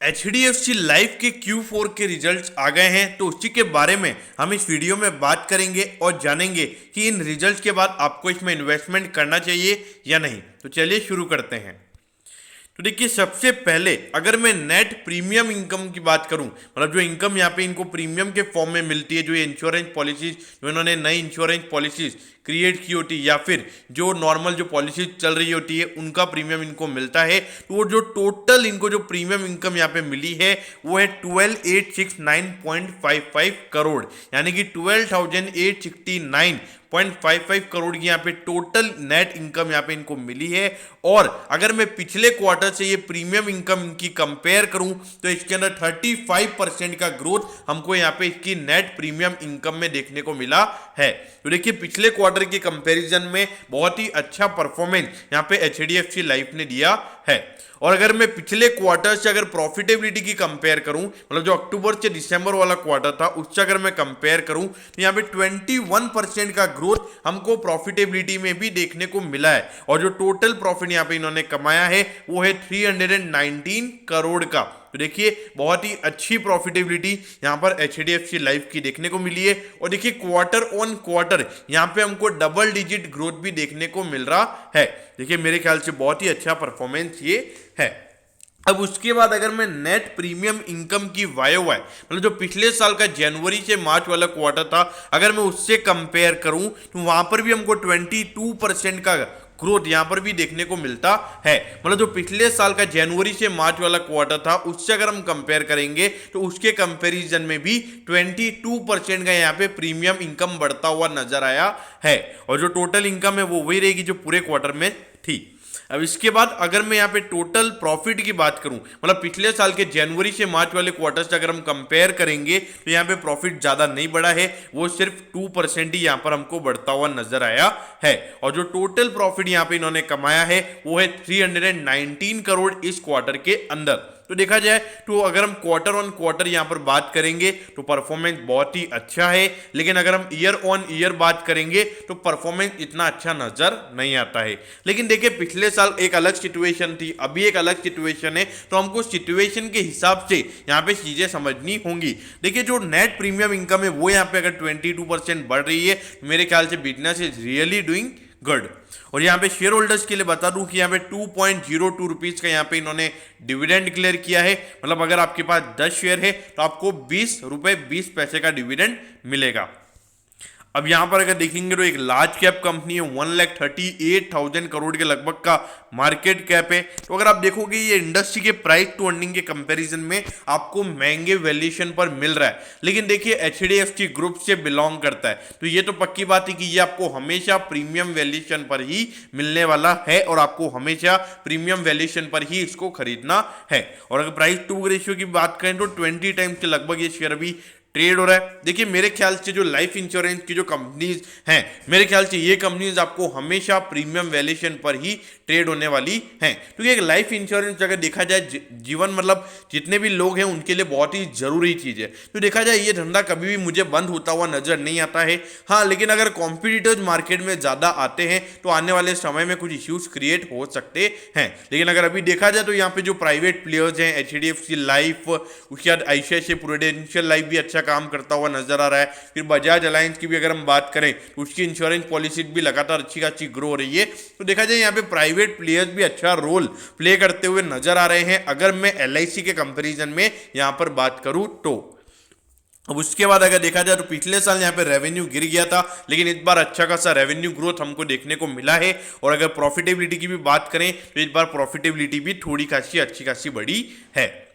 HDFC life के Q4 के results आ गए हैं, तो उसी के बारे में हम इस वीडियो में बात करेंगे और जानेंगे कि इन रिजल्ट्स के बाद आपको इसमें इन्वेस्टमेंट करना चाहिए या नहीं। तो चलिए शुरू करते हैं। तो देखिए, सबसे पहले अगर मैं नेट प्रीमियम इनकम की बात करूं, मतलब जो इनकम यहाँ पे इनको प्रीमियम के फॉर्म में मिलती है, जो ये इंश्योरेंस पॉलिसीज जो इन्होंने नई इंश्योरेंस पॉलिसीज क्रिएट की होती है या फिर जो नॉर्मल जो पॉलिसीज चल रही होती है उनका प्रीमियम इनको मिलता है, तो वो जो टोटल इनको जो प्रीमियम इनकम यहाँ पे मिली है वो है 12,869.55 करोड़, यानी कि 12,869.55 करोड़ की यहाँ पे टोटल नेट इनकम यहाँ पे इनको मिली है। और अगर मैं पिछले क्वार्टर से ये प्रीमियम इनकम इनकी कंपेयर करूं तो इसके अंदर 35% का ग्रोथ हमको यहाँ पे इसकी नेट प्रीमियम इनकम में देखने को मिला है। तो देखिए, पिछले क्वार्टर के कंपैरिजन में बहुत ही अच्छा परफॉर्मेंस यहाँ पे HDFC लाइफ ने दिया है। और अगर मैं पिछले क्वार्टर से अगर प्रॉफिटेबिलिटी की कंपेयर करूं, मतलब जो अक्टूबर से दिसंबर वाला क्वार्टर था उससे अगर मैं कंपेयर करूं तो यहाँ पे 21% का ग्रोथ हमको प्रॉफिटेबिलिटी में भी देखने को मिला है। और जो टोटल प्रॉफिट यहाँ पे इन्होंने कमाया है वो है 319 करोड़ का। तो देखिए, बहुत ही अच्छी प्रॉफिटेबिलिटी यहाँ पर HDFC लाइफ की देखने को मिली है। और देखिए, क्वार्टर ऑन क्वार्टर यहाँ पे हमको डबल डिजिट ग्रोथ भी देखने को मिल रहा है। देखिए, मेरे ख्याल से बहुत ही अच्छा परफॉर्मेंस ये है। अब उसके बाद अगर मैं नेट प्रीमियम इनकम की वाई मतलब जो पिछले साल का जनवरी से मार्च वाला क्वार्टर था, अगर मैं उससे कंपेयर करूं तो वहां पर भी हमको 22% का ग्रोथ यहां पर भी देखने को मिलता है। मतलब जो पिछले साल का जनवरी से मार्च वाला क्वार्टर था उससे अगर हम कंपेयर करेंगे तो उसके कंपैरिजन में भी 22% का यहां पे प्रीमियम इनकम बढ़ता हुआ नजर आया है। और जो टोटल इनकम है वो वही रहेगी जो पूरे क्वार्टर में थी। अब इसके बाद अगर मैं यहाँ पे टोटल प्रॉफिट की बात करूं, मतलब पिछले साल के जनवरी से मार्च वाले क्वार्टर से अगर हम कंपेयर करेंगे तो यहाँ पे प्रॉफिट ज्यादा नहीं बढ़ा है, वो सिर्फ 2% ही यहाँ पर हमको बढ़ता हुआ नजर आया है। और जो टोटल प्रॉफिट यहाँ पे इन्होंने कमाया है वो है 319 करोड़ इस क्वार्टर के अंदर। तो देखा जाए तो अगर हम क्वार्टर ऑन क्वार्टर यहां पर बात करेंगे तो परफॉर्मेंस बहुत ही अच्छा है, लेकिन अगर हम ईयर ऑन ईयर बात करेंगे तो परफॉर्मेंस इतना अच्छा नजर नहीं आता है। लेकिन देखिए, पिछले साल एक अलग सिचुएशन थी, अभी एक अलग सिचुएशन है, तो हमको सिचुएशन के हिसाब से यहाँ पे चीजें समझनी होंगी। देखिए, जो नेट प्रीमियम इनकम है वो यहाँ पे अगर 22% बढ़ रही है, मेरे ख्याल से business is really doing good. और यहाँ पे शेयर होल्डर्स के लिए बता दूं कि यहाँ पे 2.02 रुपीज का यहाँ पे इन्होंने डिविडेंड डिक्लेयर किया है। मतलब अगर आपके पास 10 शेयर है तो आपको 20 रुपए 20 पैसे का डिविडेंड मिलेगा। अब यहां पर अगर देखेंगे तो एक लार्ज कैप कंपनी है, 1,38,000 करोड़ के लगभग का मार्केट कैप है। तो अगर आप देखोगे ये इंडस्ट्री के प्राइस टू अर्निंग के कंपैरिजन में आपको महंगे वैल्यूएशन पर मिल रहा है। लेकिन देखिए, HDFC ग्रुप से बिलोंग करता है तो ये तो पक्की बात है कि ये आपको हमेशा प्रीमियम वैल्यूएशन पर ही मिलने वाला है और आपको हमेशा प्रीमियम वैल्यूएशन पर ही इसको खरीदना है। और अगर प्राइस टू रेशियो की बात करें तो 20 टाइम्स के लगभग ये शेयर अभी ट्रेड हो रहा है। देखिए, मेरे ख्याल से जो लाइफ इंश्योरेंस की जो कंपनीज हैं, मेरे ख्याल से ये कंपनीज आपको हमेशा प्रीमियम वैल्यूएशन पर ही ट्रेड होने वाली हैं, क्योंकि एक लाइफ इंश्योरेंस अगर देखा जाए जीवन मतलब जितने भी लोग हैं उनके लिए बहुत ही जरूरी चीज है। तो देखा जाए ये धंधा कभी भी मुझे बंद होता हुआ नजर नहीं आता है। हाँ, लेकिन अगर कॉम्पिटिटर्स मार्केट में ज्यादा आते हैं तो आने वाले समय में कुछ इश्यूज क्रिएट हो सकते हैं। लेकिन अगर अभी देखा जाए तो यहाँ पे जो प्राइवेट प्लेयर्स हैं, HDFC लाइफ, उसके बाद ICICI प्रूडेंशियल लाइफ भी अच्छा काम करता हुआ नजर आ रहा है। फिर बजाज अलायंस की भी अगर हम बात करें तो उसकी इंश्योरेंस पॉलिसी भी लगातार अच्छी खासी ग्रो हो रही है। तो देखा जाए यहाँ पे प्राइवेट प्लेयर्स भी अच्छा रोल प्ले करते हुए नजर आ रहे हैं, अगर मैं LIC के कंपैरिजन में यहाँ पर बात करूं तो। अब उसके बाद अगर देखा जाए तो पिछले साल यहाँ पे रेवेन्यू गिर गया था, लेकिन इस बार अच्छा खासा रेवेन्यू ग्रोथ हमको देखने को मिला है। और अगर प्रॉफिटेबिलिटी की भी बात करें तो इस बार प्रॉफिटेबिलिटी भी थोड़ी खासी अच्छी खासी बड़ी है।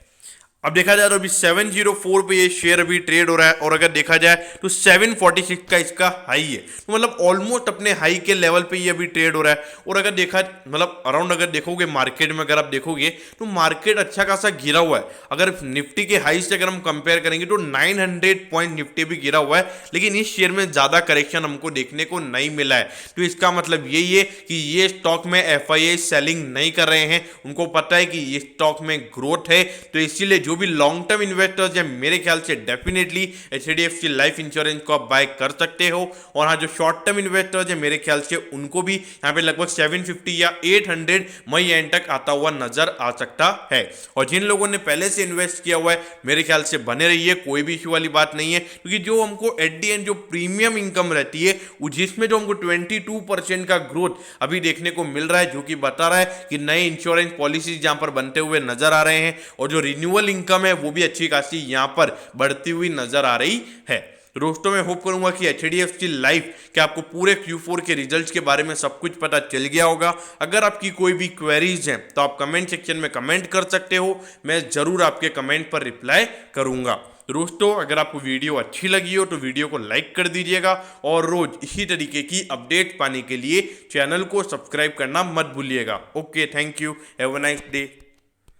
अब देखा जाए तो अभी 704 पे ये शेयर अभी ट्रेड हो रहा है, और अगर देखा जाए तो 746 का इसका हाई है। तो मतलब ऑलमोस्ट अपने हाई के लेवल पे ये अभी ट्रेड हो रहा है। और अगर देखा मतलब अराउंड अगर देखोगे मार्केट में, अगर आप देखोगे तो मार्केट अच्छा खासा गिरा हुआ है। अगर निफ्टी के हाई से अगर हम कंपेयर करेंगे तो 900 पॉइंट निफ्टी भी गिरा हुआ है, लेकिन इस शेयर में ज्यादा करेक्शन हमको देखने को नहीं मिला है। तो इसका मतलब यही है कि ये स्टॉक में FII सेलिंग नहीं कर रहे हैं, उनको पता है कि ये स्टॉक में ग्रोथ है, तो इसीलिए जो जो भी लॉन्ग टर्म इन्वेस्टर्स हैं मेरे ख्याल से डेफिनेटली HDFC लाइफ इंश्योरेंस को आप बाय कर सकते हो। और हाँ, जो शॉर्ट टर्म इन्वेस्टर्स हैं मेरे ख्याल से उनको भी यहाँ पे लगभग 750 या 800 मई एंड तक आता हुआ नजर आ सकता है। और जिन लोगों ने पहले से इन्वेस्ट किया हुआ है मेरे ख्याल से बने रहिए, कोई भी इश्यू वाली बात नहीं है, क्योंकि जो हमको एट दी एंड जो प्रीमियम इनकम रहती है जिसमें जो हमको 22% का ग्रोथ अभी देखने को मिल रहा है, जो कि बता रहा है कि नए इंश्योरेंस पॉलिसीज यहां पर बनते हुए नजर आ रहे हैं और जो रिन्यूअल इनकम है वो भी अच्छी खासी यहां पर बढ़ती हुई नजर आ रही है। दोस्तों मैं होप करूंगा कि HDFC लाइफ के आपको पूरे Q4 के रिजल्ट्स के बारे में सब कुछ पता चल गया होगा। अगर आपकी कोई भी क्वेरीज हैं तो आप कमेंट सेक्शन में कमेंट कर सकते हो, मैं जरूर आपके कमेंट पर रिप्लाई करूंगा। दोस्तों अगर आपको वीडियो अच्छी लगी हो तो वीडियो को लाइक कर दीजिएगा और रोज इसी तरीके की अपडेट पाने के लिए चैनल को सब्सक्राइब करना मत भूलिएगा। Okay, thank you, have a nice day.